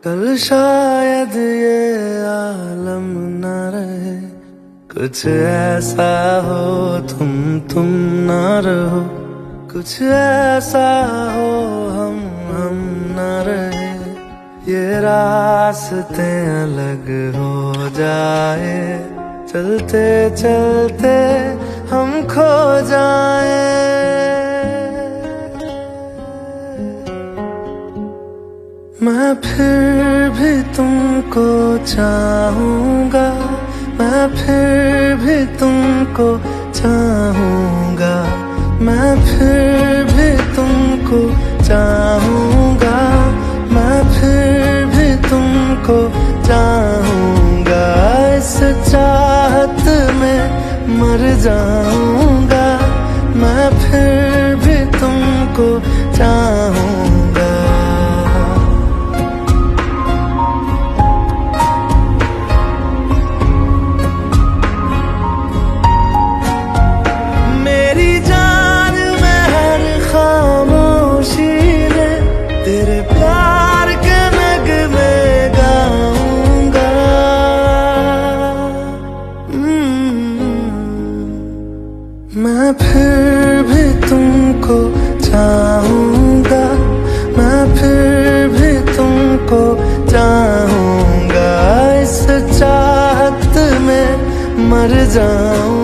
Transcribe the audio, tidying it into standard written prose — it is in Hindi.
कल शायद ये आलम न रहे, कुछ ऐसा हो तुम ना रहो, कुछ ऐसा हो हम न रहे, ये रास्ते अलग हो जाए, चलते चलते हम खो जाए। मैं फिर भी तुमको चाहूंगा, मैं फिर भी तुमको चाहूंगा, मैं फिर भी तुमको चाहूंगा, मैं फिर भी तुमको चाहूंगा। इस चाहत में मर जाऊंगा, मैं फिर भी तुमको चाहूंगा। मेरी जान में हर खामोशी ने तेरे प्यार के नगमे गाऊंगा। मैं फिर भी तुमको चाहूंगा, मैं फिर भी तुमको चाहूंगा। इस चाहत में मर जाऊं।